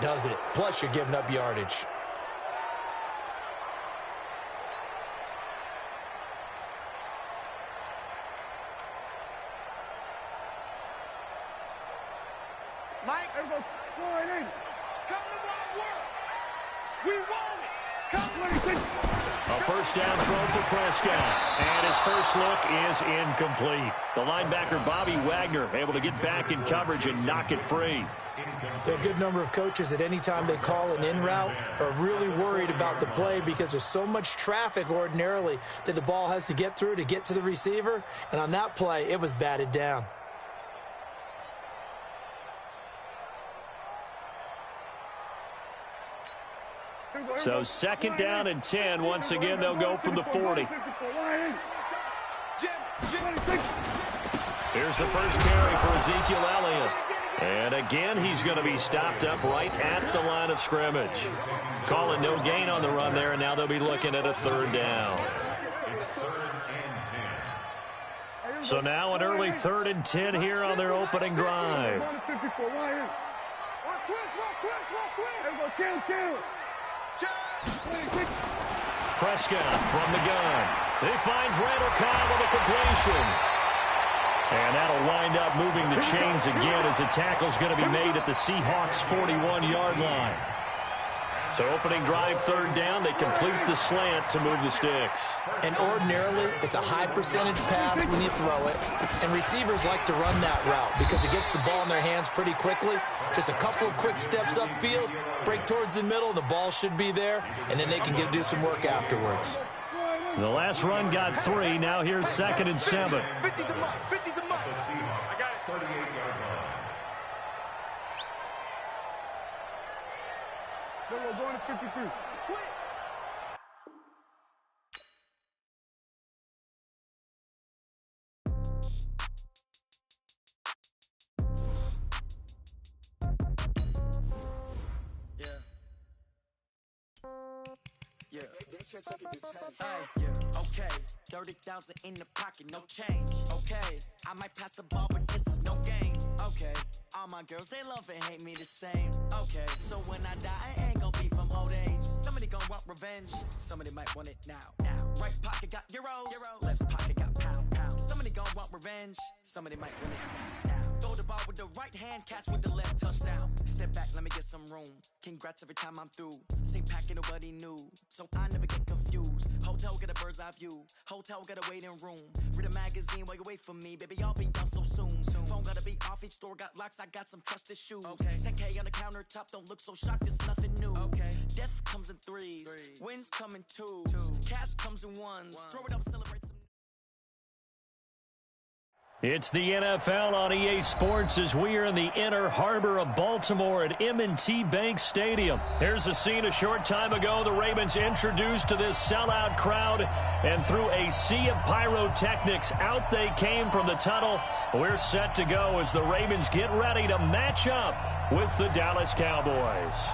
does it. Plus, you're giving up yardage. Mike, everybody, go in. Come to my work. We want it. Come 26. A first down throw for Prescott. And his first look is incomplete. The linebacker, Bobby Wagner, able to get back in coverage and knock it free. There are a good number of coaches at any time they call an in route are really worried about the play because there's so much traffic ordinarily that the ball has to get through to get to the receiver. And on that play, it was batted down. So second down and 10. Once again, they'll go from the 40. Here's the first carry for Ezekiel Elliott. And again, he's going to be stopped up right at the line of scrimmage. Calling no gain on the run there, and now they'll be looking at a third down. So now an early 3rd and 10 here on their opening drive. Prescott from the gun. He finds Randall Cobb with a completion. And that'll wind up moving the chains again as the tackle's going to be made at the Seahawks' 41-yard line. So opening drive, third down, they complete the slant to move the sticks. And ordinarily, it's a high percentage pass when you throw it. And receivers like to run that route because it gets the ball in their hands pretty quickly. Just a couple of quick steps upfield, break towards the middle, the ball should be there, and then they can do some work afterwards. The last run got 3. Now here's 2nd and 7. 50 to mark. 50 to mark. I got it. 38-yard line. No, we're going to 53. Twitch. Yeah. Hey, yeah. Okay. 30,000 in the pocket, no change. Okay. I might pass the ball, but this is no game. Okay. All my girls, they love and hate me the same. Okay. So when I die, I ain't gonna be from old age. Somebody gonna want revenge. Somebody might want it now. Right pocket got euros. Left pocket got pound. Somebody gonna want revenge. Somebody might want it now. Throw the ball with the right hand, catch with the left, touchdown. Step back, let me get some room. Congrats every time I'm through. Same packet, nobody knew, so I never get confused. Hotel get a bird's eye view. Hotel got a waiting room. Read a magazine while you wait for me, baby. I'll be done so soon. Phone gotta be off. Each store got locks. I got some trusted shoes. Okay. 10K on the countertop. Don't look so shocked. It's nothing new. Okay. Death comes in threes. Wins come in twos. Cash comes in ones. Throw it up, celebrate some. It's the NFL on EA Sports as we are in the inner harbor of Baltimore at M&T Bank Stadium. Here's a scene a short time ago. The Ravens introduced to this sellout crowd, and through a sea of pyrotechnics, out they came from the tunnel. We're set to go as the Ravens get ready to match up with the Dallas Cowboys.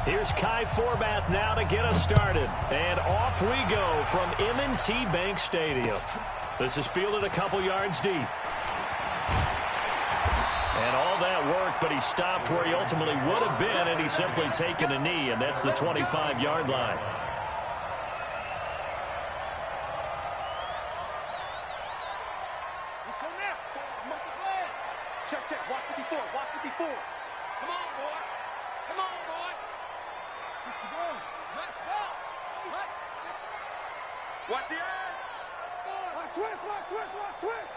Here's Kai Forbath now to get us started. And off we go from M&T Bank Stadium. This is fielded a couple yards deep. And all that work, but he stopped where he ultimately would have been, and he's simply taken a knee, and that's the 25-yard line. Let's go now. Check. Watch 54. Watch 54. Come on, boy. Come on, boy. Watch the end. Watch switch.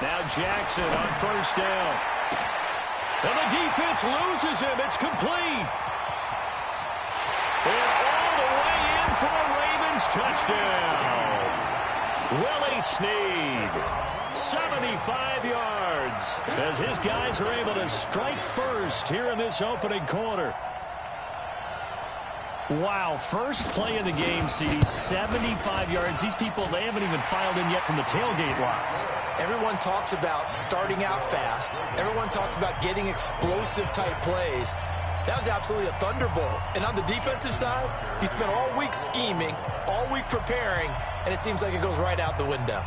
Now Jackson on first down. And the defense loses him. It's complete. And all the way in for a Ravens touchdown. Willie Snead. 75 yards as his guys are able to strike first here in this opening quarter. Wow, first play of the game, CD, 75 yards. These people, they haven't even filed in yet from the tailgate lots. Everyone talks about starting out fast. Everyone talks about getting explosive-type plays. That was absolutely a thunderbolt. And on the defensive side, you spent all week scheming, all week preparing, and it seems like it goes right out the window.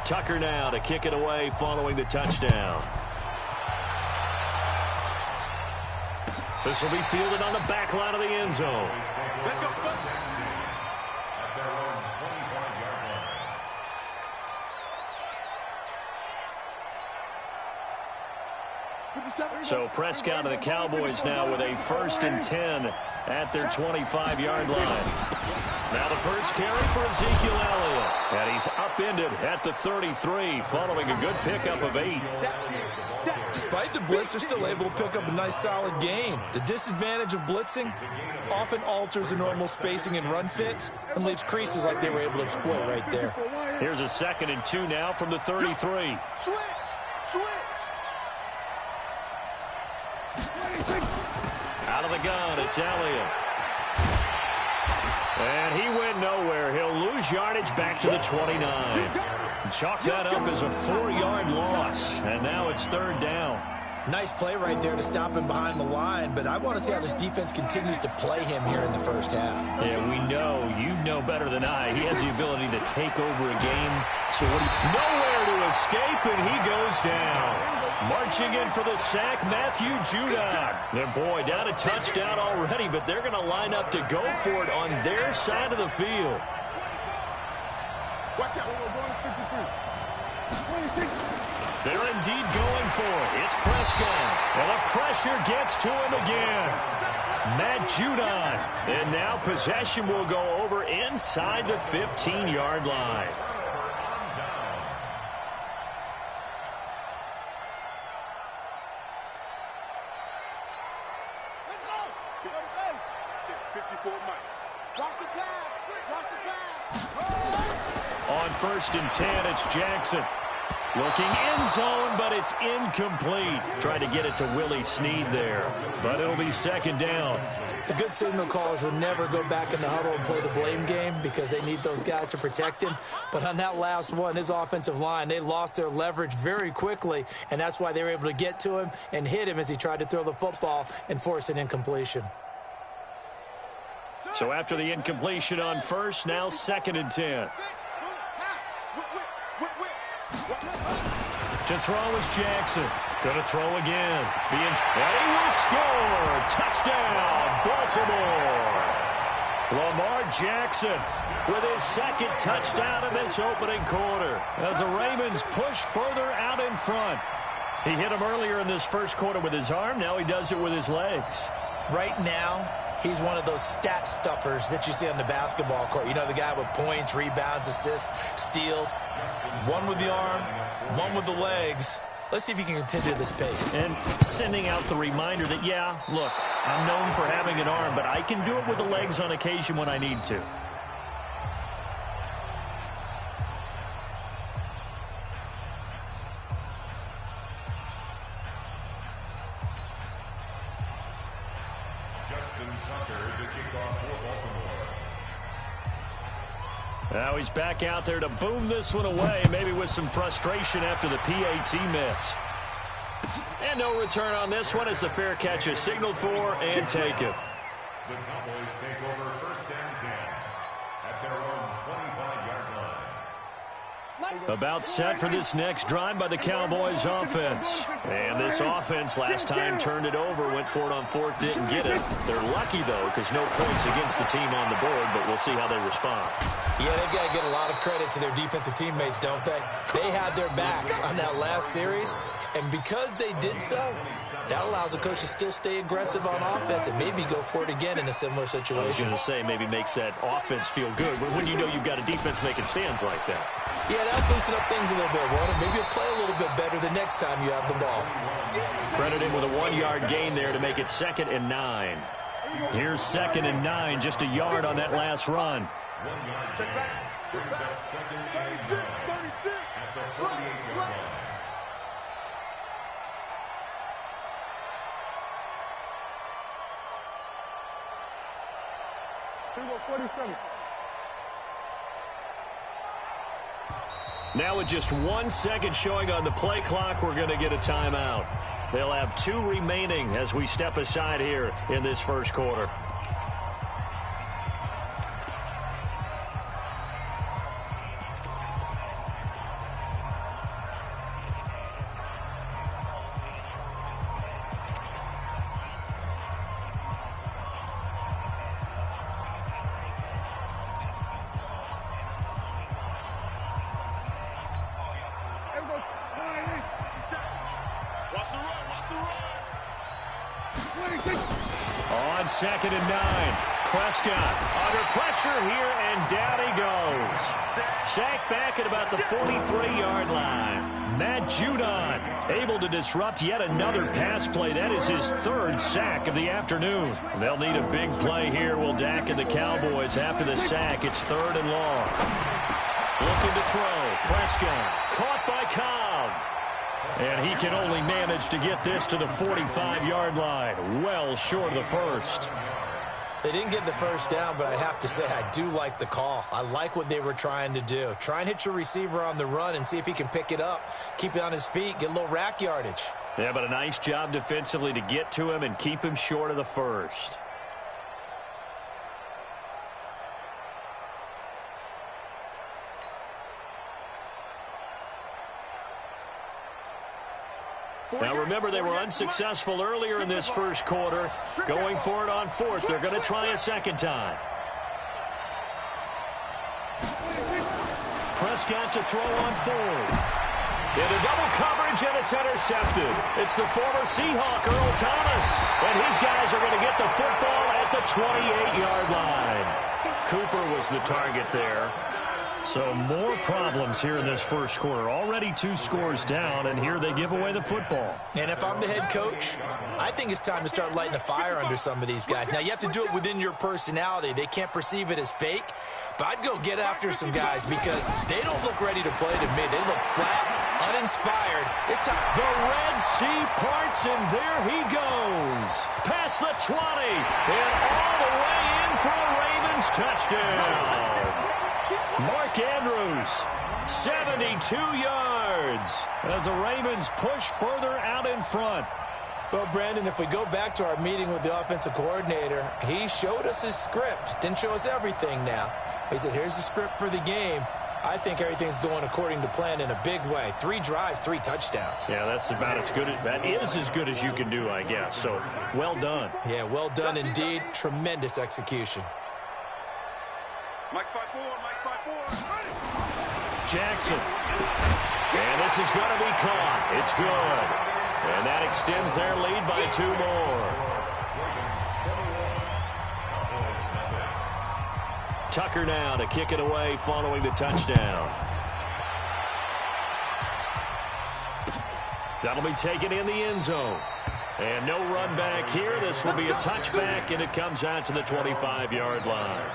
Tucker now to kick it away following the touchdown. This will be fielded on the back line of the end zone. Let's go. So Prescott of the Cowboys now with a 1st and 10 at their 25-yard line. Now the first carry for Ezekiel Elliott. And he's upended at the 33 following a good pickup of 8. Despite the blitz, they're still able to pick up a nice, solid gain. The disadvantage of blitzing often alters the normal spacing and run fits and leaves creases like they were able to exploit right there. Here's a 2nd and 2 now from the 33. Switch. Out of the gun, it's Elliott. And he went nowhere. He'll lose yardage back to the 29. Chalk that up as a 4-yard loss. And now it's 3rd down. Nice play right there to stop him behind the line, but I want to see how this defense continues to play him here in the first half. Yeah, we know, you know better than I, he has the ability to take over a game. So nowhere to escape, and he goes down. Marching in for the sack, Matthew Judon. And boy, down a touchdown already, but they're going to line up to go for it on their side of the field. Watch out. We're going to 53. 26. They're indeed going for it. It's Prescott. And the pressure gets to him again. Matt Judon. And now possession will go over inside the 15-yard line. Let's go. 54 Mike. Watch the pass. Watch the pass. On 1st and 10, it's Jackson. Looking end zone, but it's incomplete. Trying to get it to Willie Snead there. But it'll be 2nd down. The good signal callers will never go back in the huddle and play the blame game because they need those guys to protect him. But on that last one, his offensive line, they lost their leverage very quickly, and that's why they were able to get to him and hit him as he tried to throw the football and force an incompletion. So after the incompletion on 1st, now 2nd and 10. To throw is Jackson. Going to throw again. And he will score. Touchdown, Baltimore. Lamar Jackson with his 2nd touchdown in this opening quarter as the Ravens push further out in front. He hit him earlier in this first quarter with his arm. Now he does it with his legs. Right now, he's one of those stat stuffers that you see on the basketball court. You know, the guy with points, rebounds, assists, steals. One with the arm, one with the legs. Let's see if he can continue this pace. And sending out the reminder that, yeah, look, I'm known for having an arm, but I can do it with the legs on occasion when I need to. Now he's back out there to boom this one away, maybe with some frustration after the PAT miss. And no return on this one as the fair catch is signaled for and taken. The Cowboys take over 1st and 10 at their own 25-yard line. About set for this next drive by the Cowboys offense. And this offense last time turned it over, went for it on 4th, didn't get it. They're lucky, though, because no points against the team on the board, but we'll see how they respond. Yeah, they've got to get a lot of credit to their defensive teammates, don't they? They had their backs on that last series, and because they did so, that allows the coach to still stay aggressive on offense and maybe go for it again in a similar situation. I was going to say, maybe makes that offense feel good when you know you've got a defense making stands like that. Yeah, that'll loosen up things a little bit, won't it? Maybe you'll play a little bit better the next time you have the ball. Credit him with a 1-yard gain there to make it 2nd and 9. Here's 2nd and 9, just a yard on that last run. 1 yard gain brings up 2nd and 9 at the 48-yard line. Here we go, 47. Now with just 1 second showing on the play clock, we're going to get a timeout. They'll have 2 remaining as we step aside here in this first quarter. On 2nd and 9, Prescott under pressure here, and down he goes. Sacked back at about the 43-yard line. Matt Judon able to disrupt yet another pass play. That is his 3rd sack of the afternoon. They'll need a big play here, will Dak and the Cowboys. After the sack, it's 3rd and long. Looking to throw. Prescott caught by Cobb. And he can only manage to get this to the 45-yard line. Well short of the first. They didn't get the first down, but I have to say I do like the call. I like what they were trying to do. Try and hit your receiver on the run and see if he can pick it up. Keep it on his feet, get a little rack yardage. Yeah, but a nice job defensively to get to him and keep him short of the first. Now remember, they were unsuccessful earlier in this first quarter. Going for it on 4th. They're going to try a second time. Prescott to throw on 4th. Into double coverage, and it's intercepted. It's the former Seahawk, Earl Thomas. And his guys are going to get the football at the 28-yard line. Cooper was the target there. So more problems here in this first quarter. Already 2 scores down, and here they give away the football. And if I'm the head coach, I think it's time to start lighting a fire under some of these guys. Now, you have to do it within your personality. They can't perceive it as fake. But I'd go get after some guys because they don't look ready to play to me. They look flat, uninspired. It's time. The Red Sea parts, and there he goes. Past the 20, and all the way in for a Ravens touchdown. Mark Andrews, 72 yards as the Ravens push further out in front. Well, Brandon, if we go back to our meeting with the offensive coordinator, he showed us his script. Didn't show us everything now. He said, here's the script for the game. I think everything's going according to plan in a big way. 3 drives, 3 touchdowns. Yeah, that's about as good as, that is as good as you can do, I guess. So, well done. Yeah, well done indeed. Tremendous execution. Mike 5-4, Mike 5-4. Jackson. And this is going to be caught. It's good. And that extends their lead by 2 more. Tucker now to kick it away following the touchdown. That'll be taken in the end zone. And no run back here. This will be a touchback, and it comes out to the 25-yard line.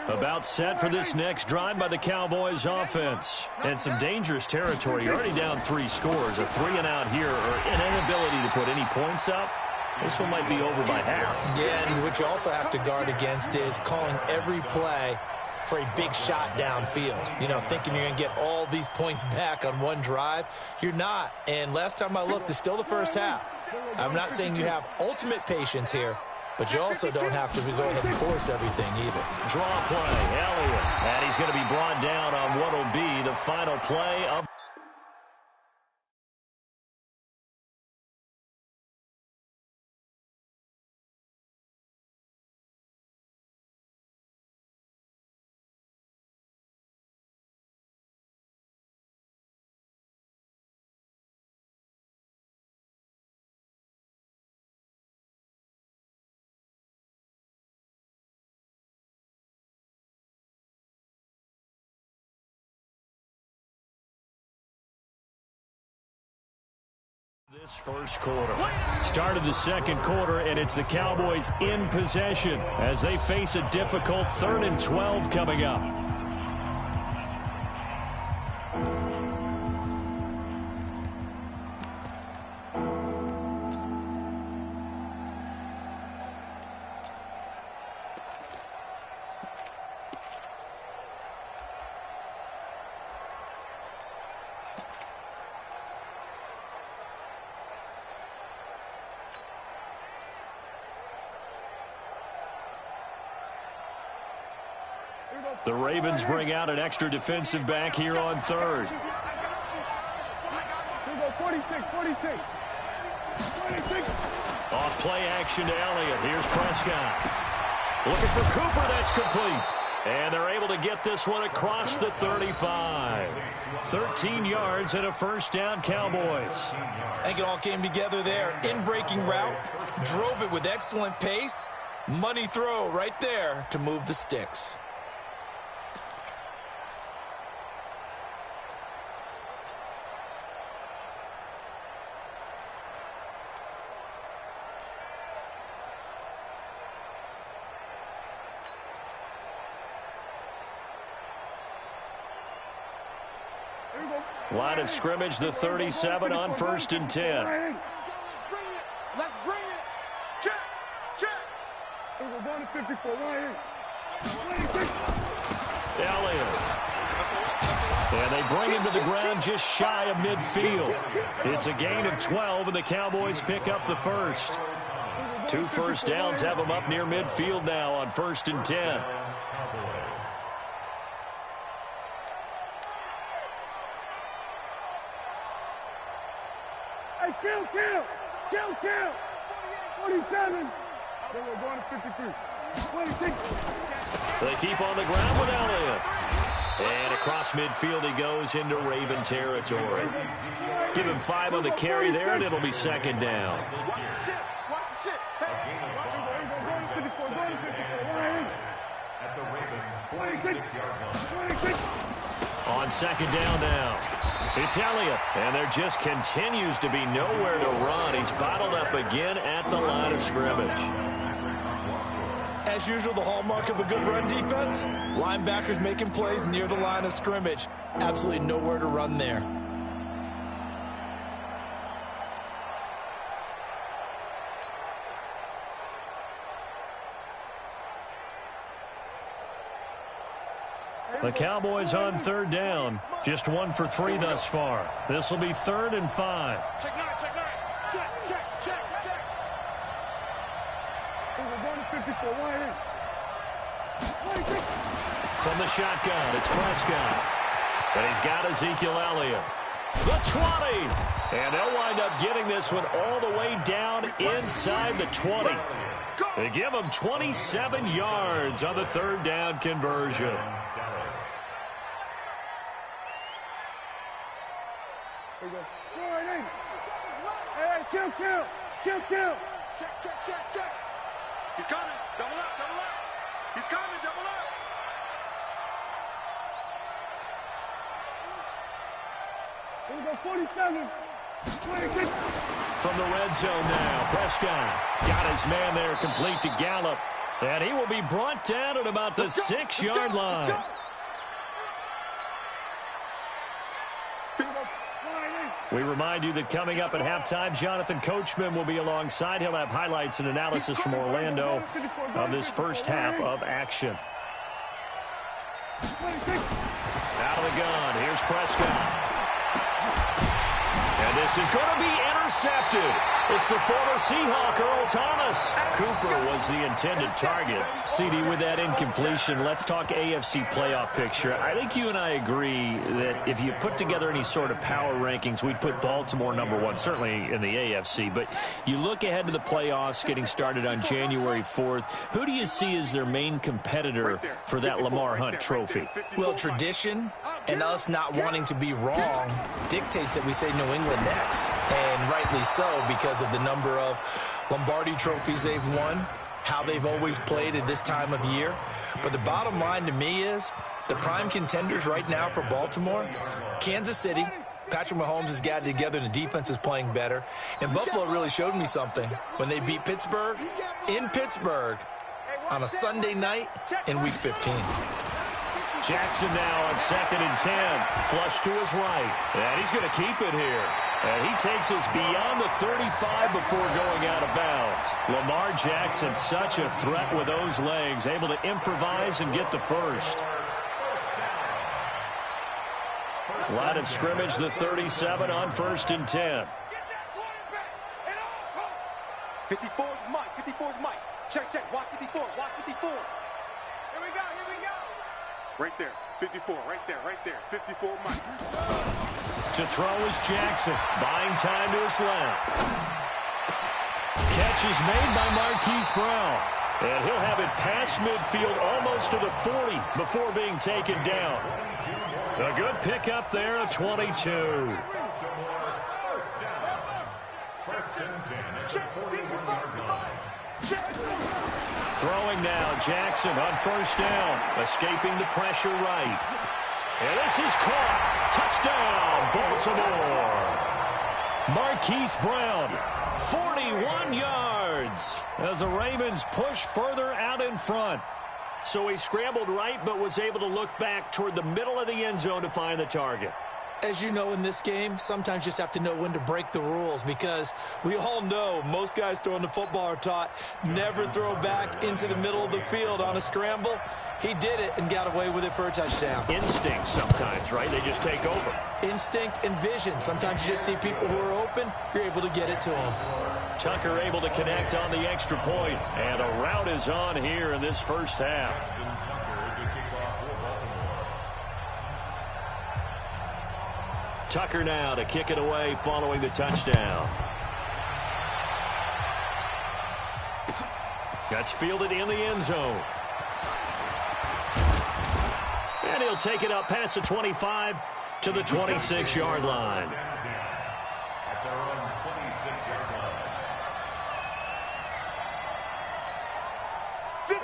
About set for this next drive by the Cowboys offense. And some dangerous territory. You're already down 3 scores. A 3-and-out here, or an inability to put any points up. This one might be over by half. Yeah, and what you also have to guard against is calling every play for a big shot downfield. You know, thinking you're going to get all these points back on one drive. You're not. And last time I looked, it's still the first half. I'm not saying you have ultimate patience here, but you also don't have to go ahead and force everything either. Draw play, Elliott. And he's going to be brought down on what will be the final play of this first quarter. Start of the second quarter, and it's the Cowboys in possession as they face a difficult 3rd and 12 coming up. The Ravens bring out an extra defensive back here on third. Here we go, 46, 46. 46. Off play action to Elliott. Here's Prescott. Looking for Cooper. That's complete. And they're able to get this one across the 35. 13 yards and a first down, Cowboys. I think it all came together there. In-breaking route, drove it with excellent pace. Money throw right there to move the sticks. Line of scrimmage, the 37 on 1st and 10. Let's bring it. Check, check. We're going to 54. Elliott. And they bring him to the ground just shy of midfield. It's a gain of 12, and the Cowboys pick up the first. 2 first downs have them up near midfield now on 1st and 10. Kill. 47. Then we're going to 53. 26. They keep on the ground with Elliott. And across midfield he goes into Raven territory. Give him 5 on the carry there, and it'll be 2nd down. Watch the shit. Watch the shit. Hey, watch it. Go to 54. Go to 54. At the Ravens' 46-yard line. 26. On 2nd down now. It's Elliott, and there just continues to be nowhere to run. He's bottled up again at the line of scrimmage. As usual, the hallmark of a good run defense, linebackers making plays near the line of scrimmage. Absolutely nowhere to run there. The Cowboys on 3rd down. Just 1 for 3 thus far. This will be 3rd and 5. Check. We're going to 54. From the shotgun, it's Prescott. And he's got Ezekiel Elliott. The 20. And they'll wind up getting this one all the way down inside the 20. They give him 27 yards on the 3rd down conversion. Here we go. Hey, kill. Check. He's coming. Double up. He's coming. Double up. Here we go. 47. 26. From the red zone now, Prescott got his man there complete to Gallup. And he will be brought down at about the 6-yard line. We remind you that coming up at halftime, Jonathan Coachman will be alongside. He'll have highlights and analysis from Orlando of this first half of action. Out of the gun, here's Prescott. And this is going to be intercepted. It's the former Seahawk, Earl Thomas. Cooper was the intended target. CD, with that incompletion, let's talk AFC playoff picture. I think you and I agree that if you put together any sort of power rankings, we'd put Baltimore #1, certainly in the AFC. But you look ahead to the playoffs getting started on January 4th. Who do you see as their main competitor for that Lamar Hunt trophy? Well, tradition and us not wanting to be wrong dictates that we say New England next. And rightly so, because of the number of Lombardi trophies they've won, how they've always played at this time of year. But the bottom line to me is the prime contenders right now for Baltimore, Kansas City. Patrick Mahomes has got it together and the defense is playing better. And Buffalo really showed me something when they beat Pittsburgh in Pittsburgh on a Sunday night in Week 15. Jackson now on 2nd and 10. Flush to his right. And he's going to keep it here. And he takes us beyond the 35 before going out of bounds. Lamar Jackson, such a threat with those legs, able to improvise and get the first. Line of scrimmage, the 37 on 1st and 10. 54 is Mike. Check. Watch 54. Here we go. Right there. 54. Right there. 54, Mike. To throw is Jackson. Buying time to his left. Catch is made by Marquise Brown. And he'll have it past midfield almost to the 40 before being taken down. A good pickup there, a 22. First and 10 at the 41-yard line. Throwing now, Jackson on first down, escaping the pressure right. And this is caught. Touchdown, Baltimore. Marquise Brown, 41 yards as the Ravens push further out in front. So he scrambled right but was able to look back toward the middle of the end zone to find the target. As you know, in this game, sometimes you just have to know when to break the rules, because we all know most guys throwing the football are taught never throw back into the middle of the field on a scramble. He did it and got away with it for a touchdown. Instinct sometimes, right? They just take over. Instinct and vision. Sometimes you just see people who are open, you're able to get it to them. Tucker able to connect on the extra point, and a rout is on here in this first half. Tucker now to kick it away following the touchdown. That's fielded in the end zone. And he'll take it up past the 25 to the 26-yard line. At their own 26-yard line.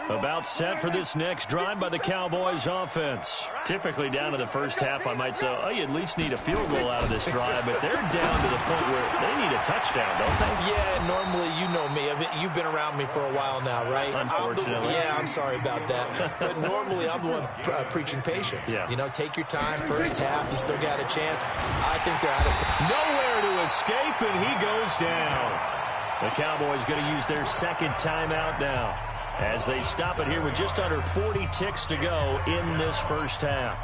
About set for this next drive by the Cowboys offense. Typically down to the first half, I might say, oh, you at least need a field goal out of this drive, but they're down to the point where they need a touchdown, don't they? Yeah, normally, you know me. I mean, you've been around me for a while now, right? Unfortunately. I'm sorry about that. But normally, I'm the one preaching patience. Yeah. You know, take your time. First half, you still got a chance. I think they're out of nowhere to escape, and he goes down. The Cowboys going to use their second timeout now, as they stop it here with just under 40 ticks to go in this first half.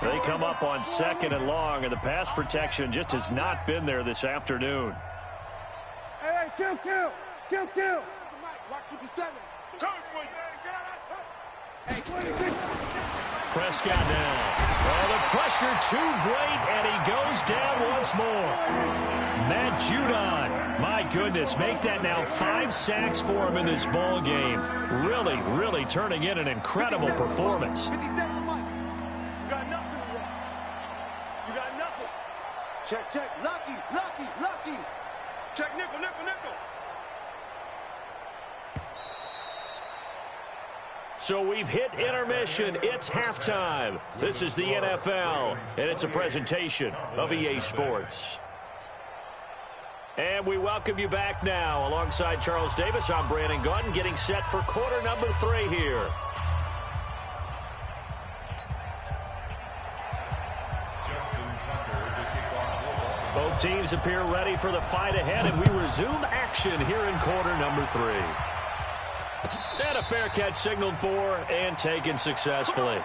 They come up on second and long, and the pass protection just has not been there this afternoon. Hey, kill. Watch 57. Hey, 26. Prescott now. Oh, the pressure too great, and he goes down once more. Matt Judon, my goodness, make that now 5 sacks for him in this ball game. Really turning in an incredible performance. 57, Mike. You got nothing. You got nothing. Check. Lucky. Check nickel. So we've hit intermission. It's halftime. This is the NFL, and it's a presentation of EA Sports. And we welcome you back now. Alongside Charles Davis, I'm Brandon Gordon, getting set for quarter number 3 here. Both teams appear ready for the fight ahead, and we resume action here in quarter number 3. And a fair catch signaled for and taken successfully.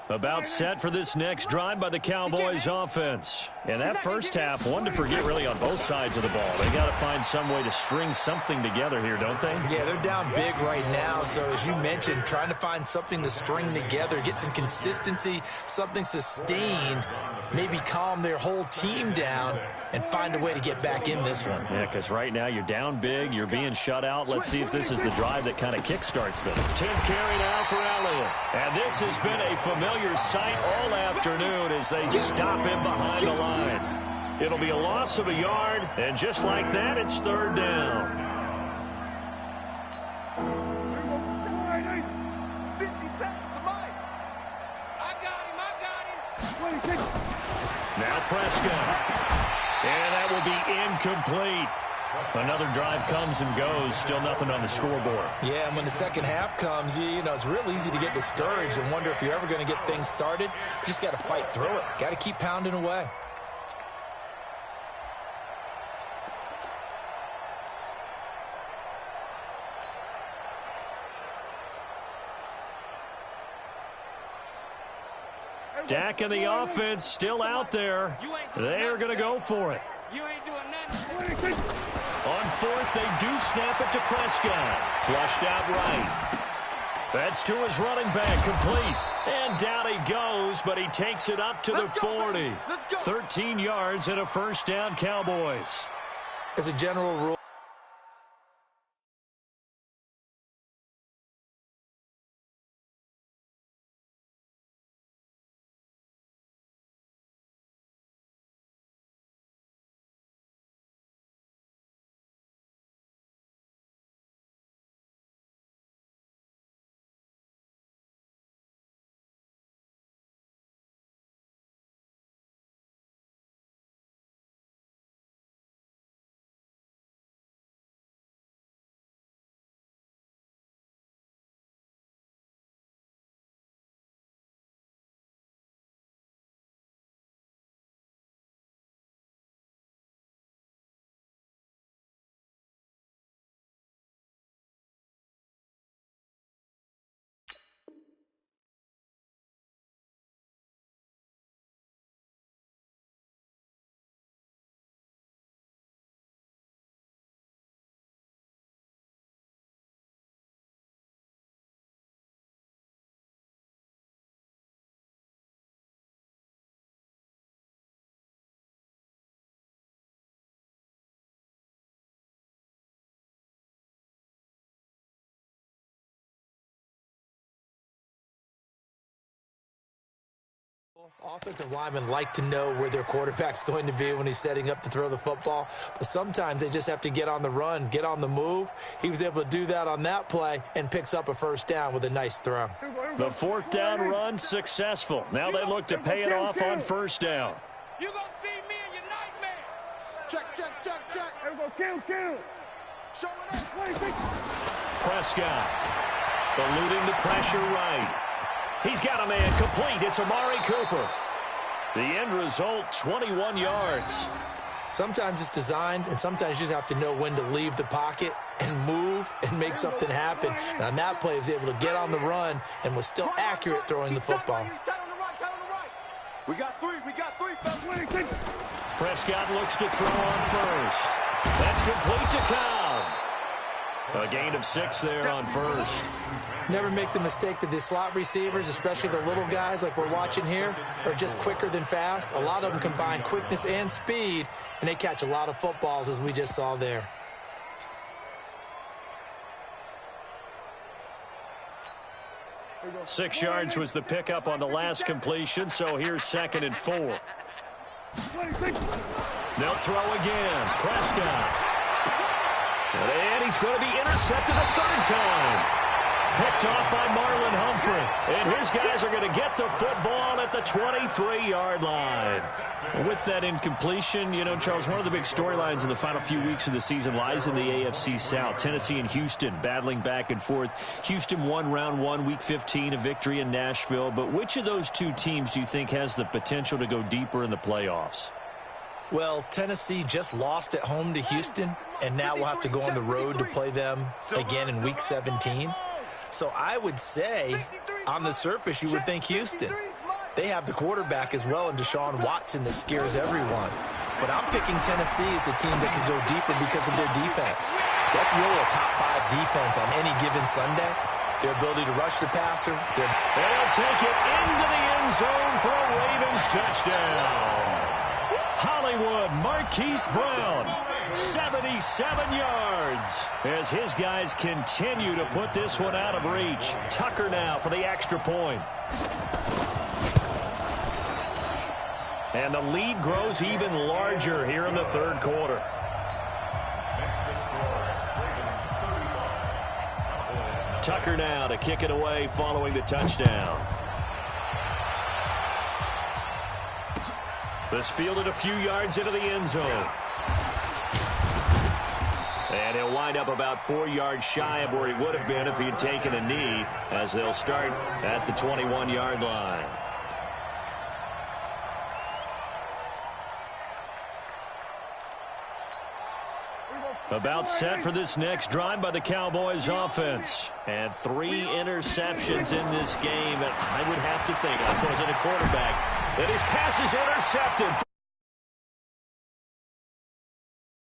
About set for this next drive by the Cowboys offense. And that first half, one to forget really on both sides of the ball. They got to find some way to string something together here, don't they? Yeah, they're down big right now. So as you mentioned, trying to find something to string together, get some consistency, something sustained, maybe calm their whole team down and find a way to get back in this one. Yeah, because right now you're down big, you're being shut out. Let's see if this is the drive that kind of kickstarts them. 10th carry now for Elliott. And this has been a familiar sight all afternoon as they stop him behind the line. It'll be a loss of a yard, and just like that, it's third down. 57 for Mike. I got him. 26. Now Prescott. And that will be incomplete. Another drive comes and goes. Still nothing on the scoreboard. Yeah, and when the second half comes, you know, it's real easy to get discouraged and wonder if you're ever going to get things started. You just got to fight through it. Got to keep pounding away. Dak and the offense still out there. They're going to go for it. You ain't doing nothing. On fourth, they do snap it to Prescott. Flushed out right. That's to his running back, complete. And down he goes, but he takes it up to the 40. 13 yards and a first down, Cowboys. As a general rule, offensive linemen like to know where their quarterback's going to be when he's setting up to throw the football, but sometimes they just have to get on the run, get on the move. He was able to do that on that play and picks up a first down with a nice throw. The fourth down run successful. Now they look to pay it off on first down. You're going to see me in your nightmares. Check. Here we go, kill. Show it up, 26. Prescott eluding the pressure right. He's got a man complete. It's Amari Cooper. The end result, 21 yards. Sometimes it's designed, and sometimes you just have to know when to leave the pocket and move and make something happen. And on that play, he was able to get on the run and was still accurate throwing the football. We got three, fellas. Prescott looks to throw on first. That's complete to Cobb. A gain of 6 there on first. Never make the mistake that the slot receivers, especially the little guys like we're watching here, are just quicker than fast. A lot of them combine quickness and speed, and they catch a lot of footballs, as we just saw there. Six yards was the pickup on the last completion, so here's 2nd and 4. They'll throw again. Prescott. And he's going to be intercepted a third time. Picked off by Marlon Humphrey. And his guys are going to get the football at the 23-yard line. With that incompletion, you know, Charles, one of the big storylines in the final few weeks of the season lies in the AFC South. Tennessee and Houston battling back and forth. Houston won round 1, week 15, a victory in Nashville. But which of those two teams do you think has the potential to go deeper in the playoffs? Well, Tennessee just lost at home to Houston, and now we'll have to go on the road to play them again in week 17. So I would say, on the surface, you would think Houston. They have the quarterback as well in Deshaun Watson that scares everyone. But I'm picking Tennessee as the team that could go deeper because of their defense. That's really a top 5 defense on any given Sunday. Their ability to rush the passer. They'll take it into the end zone for a Ravens touchdown. Hollywood Marquise Brown, 77 yards, as his guys continue to put this one out of reach. Tucker now for the extra point. And the lead grows even larger here in the third quarter. Tucker now to kick it away following the touchdown. This fielded a few yards into the end zone. And he'll wind up about 4 yards shy of where he would have been if he had taken a knee, as they'll start at the 21-yard line. About set for this next drive by the Cowboys offense. And 3 interceptions in this game. And I would have to think, if I wasn't a quarterback, that his pass is intercepted.